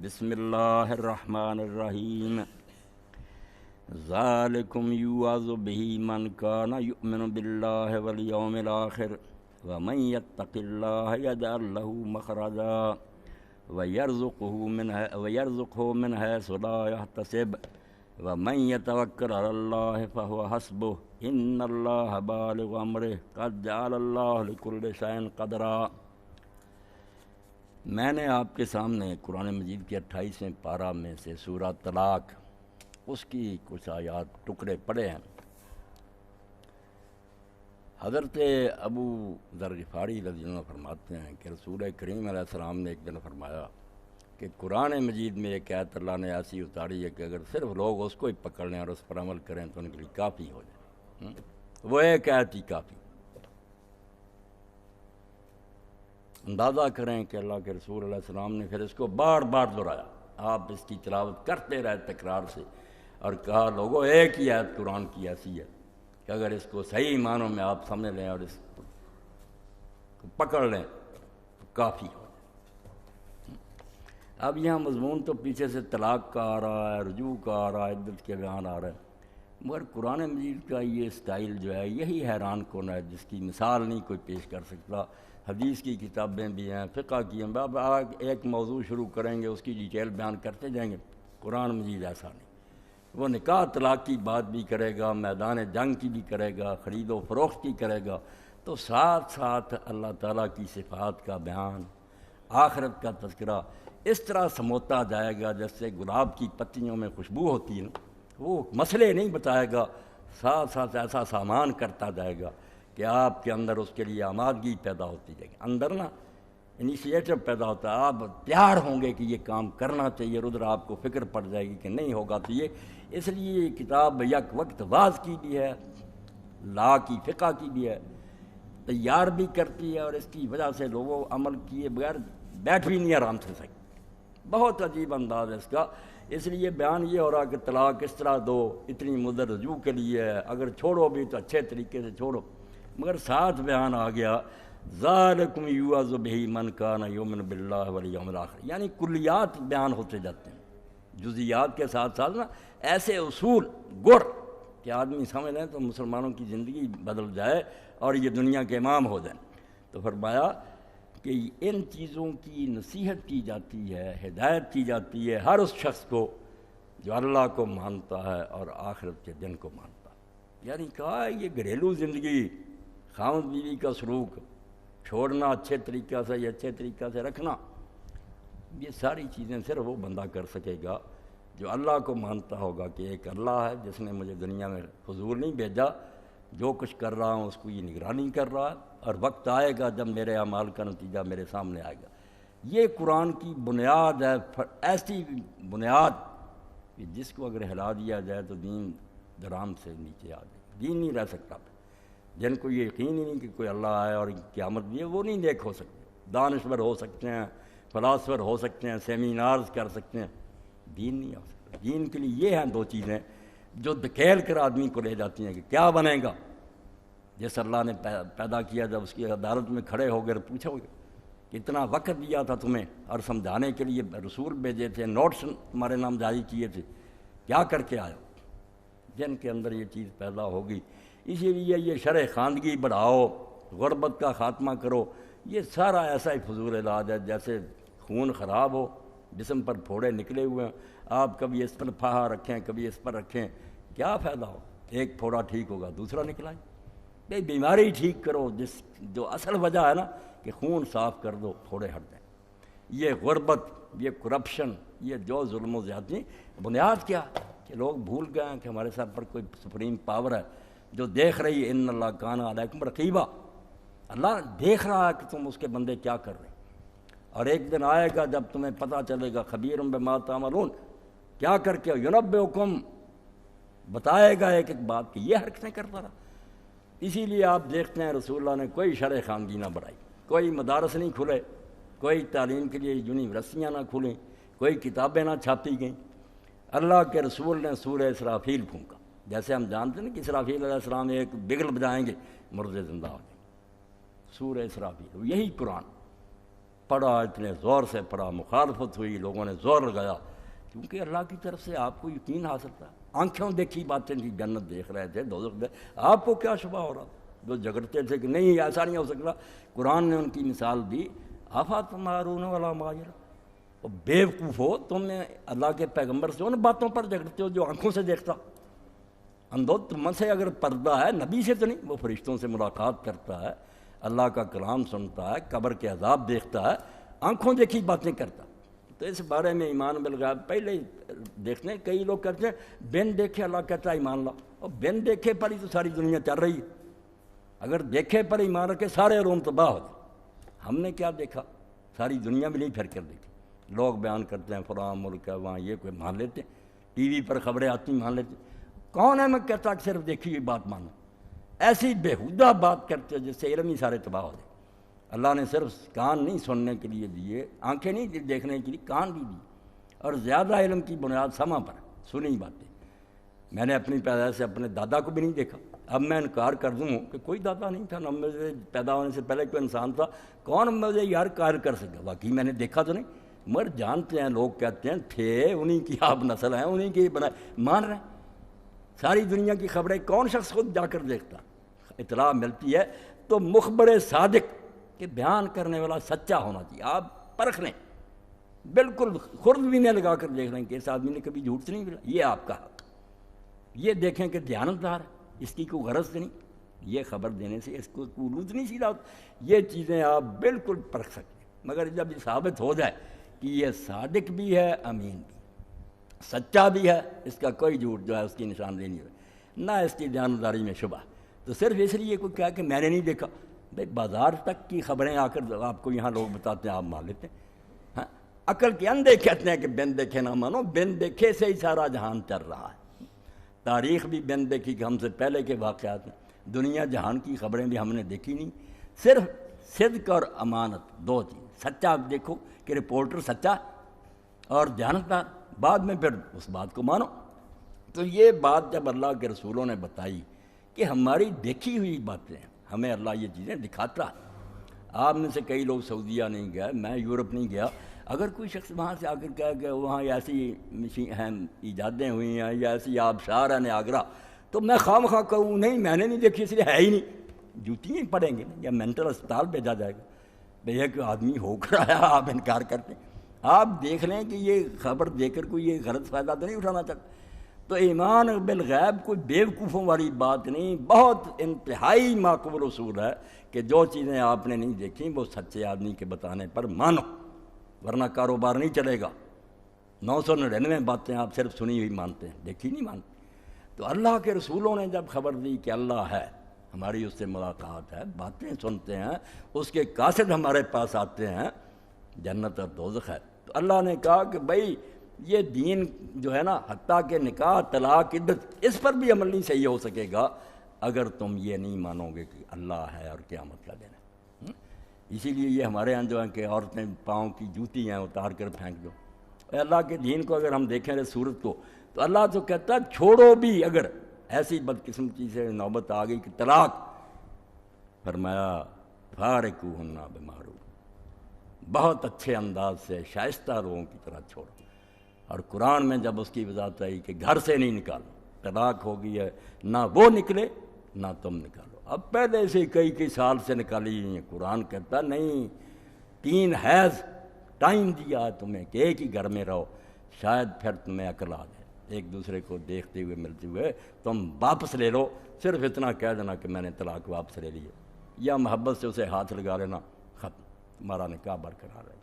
بسم اللہ الرحمن الرحیم ذالکم یوعظ بہ من کان یؤمن باللہ والیوم الآخر ومن یتق اللہ یجعل لہ مخرجا ویرزقہ من حیث لا یحتسب ومن یتوکل علی اللہ فہو حسبہ ان اللہ بالغ امرہ قد جعل اللہ لکل شیء قدرا۔ میں نے آپ کے سامنے قرآن مجید کے 28ویں پارہ میں سے سورہ طلاق اس کی کچھ آیات ٹکڑے پڑھے ہیں۔ حضرت ابو ذر غفاری رضی اللہ عنہ فرماتے ہیں کہ رسول کریم علیہ السلام نے ایک دن فرمایا کہ قرآن مجید میں ایک آیت اللہ نے ایسی اتاری ہے کہ اگر صرف لوگ اس کو ہی پکڑ لیں اور اس پر عمل کریں تو ان کے لیے کافی ہو جائے، وہ ایک آیت ہی کافی۔ اندازہ کریں کہ اللہ کے رسول علیہ السلام نے پھر اس کو بار بار دہرایا، آپ اس کی تلاوت کرتے رہے تکرار سے، اور کہا لوگوں ایک ہی آیت قرآن کی ایسی ہے کہ اگر اس کو صحیح معنوں میں آپ سمجھ لیں اور اس کو پکڑ لیں تو کافی ہو جائے۔ اب یہاں مضمون تو پیچھے سے طلاق کا آ رہا ہے، رجوع کا آ رہا ہے، عدت کے بیان آ رہا ہے، مگر قرآن مجید کا یہ اسٹائل جو ہے یہی حیران کن ہے جس کی مثال نہیں کوئی پیش کر سکتا۔ حدیث کی کتابیں بھی ہیں، فقہ کی ہیں، اب ایک موضوع شروع کریں گے اس کی ڈیٹیل بیان کرتے جائیں گے۔ قرآن مجید ایسا نہیں، وہ نکاح طلاق کی بات بھی کرے گا، میدان جنگ کی بھی کرے گا، خرید و فروخت کی کرے گا، تو ساتھ ساتھ اللہ تعالیٰ کی صفات کا بیان، آخرت کا تذکرہ اس طرح سموتا جائے گا جیسے گلاب کی پتیوں میں خوشبو ہوتی ہے۔ وہ مسئلے نہیں بتائے گا، ساتھ ساتھ ایسا سامان کرتا جائے گا کہ آپ کے اندر اس کے لیے آمادگی پیدا ہوتی جائے گی، اندر نا انیشیٹو پیدا ہوتا ہے، آپ تیار ہوں گے کہ یہ کام کرنا چاہیے، ادھر آپ کو فکر پڑ جائے گی کہ نہیں ہوگا تو یہ۔ اس لیے یہ کتاب یک وقت واز کی بھی ہے، لا کی فقہ کی بھی ہے، تیار بھی کرتی ہے، اور اس کی وجہ سے لوگوں عمل کیے بغیر بیٹھ بھی نہیں آرام سے سکتے۔ بہت عجیب انداز ہے اس کا۔ اس لیے بیان یہ ہو رہا کہ طلاق اس طرح دو، اتنی مدت رجوع کے لیے ہے، اگر چھوڑو بھی تو اچھے طریقے سے چھوڑو، مگر ساتھ بیان آ گیا ذالکم یوعظ بہ من کان یؤمن باللہ والیوم الآخر، یعنی کلیات بیان ہوتے جاتے ہیں، جزیات کے ساتھ ساتھ نا ایسے اصول گر کہ آدمی سمجھ لیں تو مسلمانوں کی زندگی بدل جائے اور یہ دنیا کے امام ہو جائیں۔ تو فرمایا کہ ان چیزوں کی نصیحت کی جاتی ہے، ہدایت کی جاتی ہے ہر اس شخص کو جو اللہ کو مانتا ہے اور آخرت کے دن کو مانتا ہے۔ یعنی کہا یہ گھریلو زندگی، خاوند بیوی کا سلوک، چھوڑنا اچھے طریقہ سے یا اچھے طریقہ سے رکھنا، یہ ساری چیزیں صرف وہ بندہ کر سکے گا جو اللہ کو مانتا ہوگا کہ ایک اللہ ہے جس نے مجھے دنیا میں فضول نہیں بھیجا، جو کچھ کر رہا ہوں اس کو یہ نگرانی کر رہا ہے، اور وقت آئے گا جب میرے اعمال کا نتیجہ میرے سامنے آئے گا۔ یہ قرآن کی بنیاد ہے، ایسی بنیاد کہ جس کو اگر ہلا دیا جائے تو دین درام سے نیچے آ جائے، دین نہیں رہ سکتا۔ جن کو یہ یقین ہی نہیں کہ کوئی اللہ ہے اور قیامت بھی ہے، وہ نہیں نیک ہو سکتے، دانشور ہو سکتے ہیں، فلاسفر ہو سکتے ہیں، سیمینارز کر سکتے ہیں، دین نہیں ہو سکتا۔ دین کے لیے یہ ہیں دو چیزیں جو دھکیل کر آدمی کو لے جاتی ہیں کہ کیا بنے گا۔ جس اللہ نے پیدا کیا جب اس کی عدالت میں کھڑے ہو گئے پوچھو گے کہ اتنا وقت دیا تھا تمہیں اور سمجھانے کے لیے رسول بھیجے تھے، نوٹس تمہارے نام جاری کیے تھے، کیا کر کے آئے ہو؟ جن کے اندر یہ چیز پیدا ہوگی، اسی لیے یہ شرح خواندگی بڑھاؤ، غربت کا خاتمہ کرو، یہ سارا ایسا ہی فضول علاج ہے جیسے خون خراب ہو، جسم پر پھوڑے نکلے ہوئے ہیں، آپ کبھی اس پر پھاہا رکھیں کبھی اس پر رکھیں، کیا فائدہ ہو؟ ایک پھوڑا ٹھیک ہوگا دوسرا نکلائیں۔ یہ بیماری ٹھیک کرو، جو اصل وجہ ہے نا کہ خون صاف کر دو، پھوڑے ہٹ جائیں۔ یہ غربت، یہ کرپشن، یہ جو ظلم و زیادتی، بنیاد کیا کہ لوگ بھول گئے ہیں کہ ہمارے سر پر کوئی سپریم پاور ہے جو دیکھ رہی ہے، ان اللہ کان علیکم رقیبا، اللہ دیکھ رہا ہے کہ تم اس کے بندے کیا کر رہے ہیں، اور ایک دن آئے گا جب تمہیں پتہ چلے گا، خبیر بما تعملون، کیا کر کے ینبئکم، بتائے گا ایک ایک بات کہ یہ حرکتیں کرتا رہا۔ اسی لیے آپ دیکھتے ہیں رسول اللہ نے کوئی شرح خواندگی نہ بڑھائی، کوئی مدارس نہیں کھلے، کوئی تعلیم کے لیے یونیورسٹیاں نہ کھلیں، کوئی کتابیں نہ چھاپی گئیں۔ اللہ کے رسول نے سورہ اسرافیل پھونکا، جیسے ہم جانتے ہیں کہ اسرافیل علیہ السلام ایک بگل بجائیں گے، مردے زندہ ہو جائیں گے، سورہ اسرافیل، یہی قرآن پڑھا، اتنے زور سے پڑھا، مخالفت ہوئی، لوگوں نے زور لگایا، کیونکہ اللہ کی طرف سے آپ کو یقین حاصل تھا، آنکھوں دیکھی باتیں تھی، جنت دیکھ رہے تھے، دوزخ دیکھ، آپ کو کیا شبہ ہو رہا؟ جو جھگڑتے تھے کہ نہیں ایسا نہیں ہو سکتا، قرآن نے ان کی مثال دی، افاتمارون ولا ماجرا، بے وقوف ہو تم نے اللہ کے پیغمبر سے ان باتوں پر جھگڑتے ہو جو آنکھوں سے دیکھتا، اندھو تم سے اگر پردہ ہے نبی سے تو نہیں، وہ فرشتوں سے ملاقات کرتا ہے، اللہ کا کلام سنتا ہے، قبر کے عذاب دیکھتا ہے، آنکھوں دیکھی باتیں کرتا۔ تو اس بارے میں ایمان بالغیب پہلے ہی دیکھتے ہیں، کئی لوگ کہتے ہیں بن دیکھے اللہ کہتا ہے ایمان لا، اور بن دیکھے پر ہی تو ساری دنیا چل رہی ہے، اگر دیکھے پر ایمان رکھے سارے روم تباہ ہوتے۔ ہم نے کیا دیکھا؟ ساری دنیا میں نہیں پھر کر دیکھی، لوگ بیان کرتے ہیں فلاں ملک ہے وہاں یہ، کوئی مان لیتے، ٹی وی پر خبریں آتی مان لیتے، کون ہے میں کہتا کہ صرف دیکھی ہوئی بات مانو، ایسی بےہودہ بات کرتے جس سے علم ہی سارے تباہ ہو جائے۔ اللہ نے صرف کان نہیں سننے کے لیے دیے، آنکھیں نہیں دیکھنے کے لیے، کان بھی دی، اور زیادہ علم کی بنیاد سما پر سنی باتیں۔ میں نے اپنی پیدائش سے اپنے دادا کو بھی نہیں دیکھا، اب میں انکار کر دوں کہ کوئی دادا نہیں تھا، نہ مجھے پیدا ہونے سے پہلے کوئی انسان تھا، کون مجھے یار قائل کر سکے؟ واقعی میں نے دیکھا تو نہیں، مگر جانتے ہیں، لوگ کہتے ہیں تھے انہی کی آپ نسل ہیں، انہی کی بنا مان رہے ہیں۔ ساری دنیا کی خبریں کون شخص خود جا کر دیکھتا؟ اطلاع ملتی ہے تو مخبر صادق کہ بیان کرنے والا سچا ہونا چاہیے، آپ پرکھ لیں، بالکل خوردبینیں لگا کر دیکھ لیں کہ اس آدمی نے کبھی جھوٹ سے نہیں ملا، یہ آپ کا حق، یہ دیکھیں کہ دیانتدار ہے، اس کی کوئی غرض نہیں، یہ خبر دینے سے اس کو قلوت نہیں سیدھا، یہ چیزیں آپ بالکل پرکھ سکتے ہیں۔ مگر جب یہ ثابت ہو جائے کہ یہ صادق بھی ہے، امین بھی، سچا بھی ہے، اس کا کوئی جھوٹ جو ہے اس کی نشاندہی نہیں ہوئی، نہ اس کی دیانتداری میں شبہ، تو صرف اس لیے کوئی کہا کہ میں نے نہیں دیکھا، بھائی بازار تک کی خبریں آ کر آپ کو یہاں لوگ بتاتے ہیں، آپ مان لیتے ہیں۔ ہاں، عقل کے اندھے کہتے ہیں کہ بن دیکھے نہ مانو، بن دیکھے سے ہی سارا جہان چل رہا ہے، تاریخ بھی بن دیکھی کہ ہم سے پہلے کے واقعات ہیں، دنیا جہان کی خبریں بھی ہم نے دیکھی نہیں، صرف صدق اور امانت دو چیز، سچا آپ دیکھو کہ رپورٹر سچا اور دیانتدار، بعد میں پھر اس بات کو مانو۔ تو یہ بات جب اللہ کے رسولوں نے بتائی کہ ہماری دیکھی ہوئی باتیں ہمیں اللہ یہ چیزیں دکھاتا ہے۔ آپ میں سے کئی لوگ سعودیہ نہیں گئے، میں یورپ نہیں گیا، اگر کوئی شخص وہاں سے آ کر کہے کہ وہاں ایسی ایجادیں ہوئی ہیں یا ایسی آبشار ہے نیاگرا، تو میں خواہ مخواہ کہوں نہیں میں نے نہیں دیکھی، اس لیے ہے ہی نہیں، جوتی نہیں پڑیں گے یا مینٹل اسپتال بھیجا جائے گا، بھیا کہ آدمی ہو کر آیا آپ انکار کرتے ہیں۔ آپ دیکھ لیں کہ یہ خبر دے کر کوئی یہ غلط فائدہ تو نہیں اٹھانا چاہتا۔ تو ایمان بالغیب کوئی بیوقوفوں والی بات نہیں، بہت انتہائی معقول اصول ہے کہ جو چیزیں آپ نے نہیں دیکھیں وہ سچے آدمی کے بتانے پر مانو، ورنہ کاروبار نہیں چلے گا۔ 999 باتیں آپ صرف سنی ہوئی مانتے ہیں، دیکھی نہیں مانتے۔ تو اللہ کے رسولوں نے جب خبر دی کہ اللہ ہے، ہماری اس سے ملاقات ہے، باتیں سنتے ہیں، اس کے قاصد ہمارے پاس آتے ہیں، جنت اور دوزخ ہے، تو اللہ نے کہا کہ بھائی یہ دین جو ہے نا، حتیٰ کہ نکاح، طلاق، عدت، اس پر بھی عمل نہیں صحیح ہو سکے گا اگر تم یہ نہیں مانو گے کہ اللہ ہے اور قیامت کا دن ہے۔ اسی لیے یہ ہمارے یہاں جو ہے کہ عورتیں پاؤں کی جوتی ہیں اتار کر پھینک دو۔ اللہ کے دین کو اگر ہم دیکھیں اس صورت کو، تو اللہ تو کہتا ہے چھوڑو بھی، اگر ایسی بدقسمتی سے نوبت آ گئی کہ طلاق، فرمایا فارقوہن بمعروف، بہت اچھے انداز سے شائستہ لوگوں کی طرح چھوڑو۔ اور قرآن میں جب اس کی وضاحت آئی کہ گھر سے نہیں نکالو، طلاق ہو گئی ہے، نہ وہ نکلے نہ تم نکالو، اب پہلے سے کئی سال سے نکالی ہیں، قرآن کہتا نہیں 3 حیض ٹائم دیا تمہیں کہ ایک ہی گھر میں رہو، شاید پھر تمہیں عقل آ جائے، ایک دوسرے کو دیکھتے ہوئے ملتے ہوئے تم واپس لے لو، صرف اتنا کہہ دینا کہ میں نے طلاق واپس لے لی ہے، یا محبت سے اسے ہاتھ لگا لینا، ختم، تمہارا نکاح برقرار ہے۔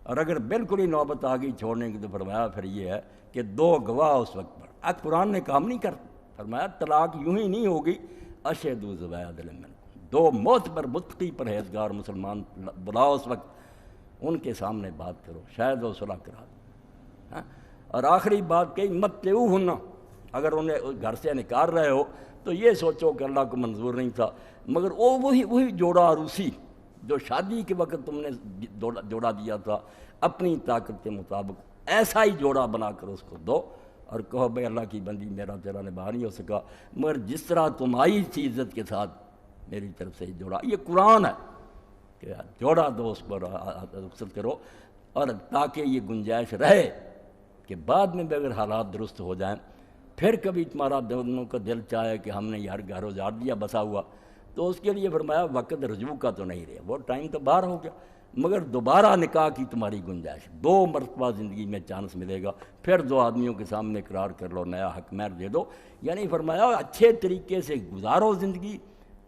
اور اگر بالکل ہی نوبت آ گئی چھوڑنے کی تو فرمایا پھر یہ ہے کہ 2 گواہ اس وقت پر، اب قرآن نے کام نہیں کرتا، فرمایا طلاق یوں ہی نہیں ہوگی، اشہدوا ذوی عدل منکم، 2 معتبر متقی پرہیزگار مسلمان بلاؤ اس وقت، ان کے سامنے بات کرو، شاید وہ صلح کرا دیں۔ اور آخری بات کہی متعوہن، اگر انہیں گھر سے نکال رہے ہو تو یہ سوچو کہ اللہ کو منظور نہیں تھا، مگر وہی جوڑا عروسی جو شادی کے وقت تم نے جوڑا دیا تھا، اپنی طاقت کے مطابق ایسا ہی جوڑا بنا کر اس کو دو، اور کہو بھائی اللہ کی بندی میرا تیرا نباہ نہیں ہو سکا، مگر جس طرح تم آئی تھی عزت کے ساتھ میری طرف سے ہی جوڑا۔ یہ قرآن ہے کہ جوڑا دو اس پر رخصت کرو، اور تاکہ یہ گنجائش رہے کہ بعد میں بھی اگر حالات درست ہو جائیں، پھر کبھی تمہارا دونوں کا دل چاہے کہ ہم نے یار گھر اجاڑ دیا بسا ہوا، تو اس کے لیے فرمایا وقت رجوع کا تو نہیں رہا، وہ ٹائم تو باہر ہو گیا، مگر دوبارہ نکاح کی تمہاری گنجائش، 2 مرتبہ زندگی میں چانس ملے گا، پھر 2 آدمیوں کے سامنے اقرار کر لو، نیا حق مہر دے دو، یعنی فرمایا اچھے طریقے سے گزارو زندگی،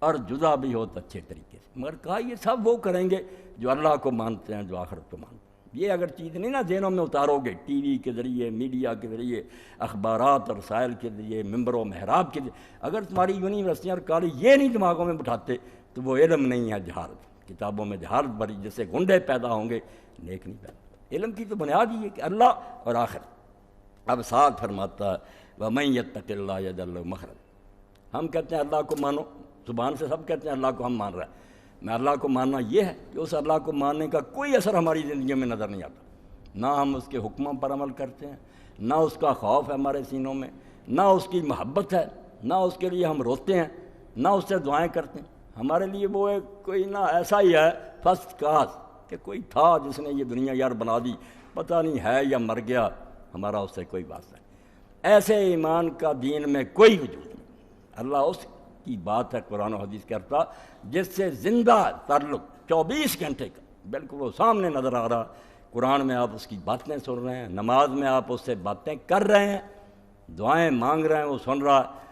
اور جدا بھی ہو تو اچھے طریقے سے، مگر کہا یہ سب وہ کریں گے جو اللہ کو مانتے ہیں، جو آخرت کو مانتے ہیں۔ یہ اگر چیز نہیں نا ذہنوں میں اتارو گے، ٹی وی کے ذریعے، میڈیا کے ذریعے، اخبارات اور رسائل کے ذریعے، ممبر و محراب کے ذریعے، اگر تمہاری یونیورسٹیاں اور کالج یہ نہیں دماغوں میں بٹھاتے تو وہ علم نہیں ہے، جہالت، کتابوں میں جہالت بھری، جس سے گنڈے پیدا ہوں گے نیک نہیں پیدا۔ علم کی تو بنیاد ہی ہے کہ اللہ اور آخرت۔ اب ساتھ فرماتا ہے وَمَن يَتَّقِ اللَّهَ يَجْعَل لَّهُ مَخْرَجًا، ہم کہتے ہیں اللہ کو مانو، زبان سے سب کہتے ہیں اللہ کو ہم مان رہے ہیں، میں اللہ کو ماننا یہ ہے کہ اس اللہ کو ماننے کا کوئی اثر ہماری زندگی میں نظر نہیں آتا، نہ ہم اس کے حکموں پر عمل کرتے ہیں، نہ اس کا خوف ہے ہمارے سینوں میں، نہ اس کی محبت ہے، نہ اس کے لیے ہم روتے ہیں، نہ اس سے دعائیں کرتے ہیں، ہمارے لیے وہ ایک کوئی نہ ایسا ہی ہے فرسٹ کلاس کہ کوئی تھا جس نے یہ دنیا یار بنا دی، پتہ نہیں ہے یا مر گیا، ہمارا اس سے کوئی واسطہ نہیں۔ ایسے ایمان کا دین میں کوئی وجود نہیں، اللہ اس کی بات ہے قرآن و حدیث کرتا جس سے زندہ تعلق 24 گھنٹے کا، بالکل وہ سامنے نظر آ رہا، قرآن میں آپ اس کی باتیں سن رہے ہیں، نماز میں آپ اس سے باتیں کر رہے ہیں، دعائیں مانگ رہے ہیں وہ سن رہا ہے،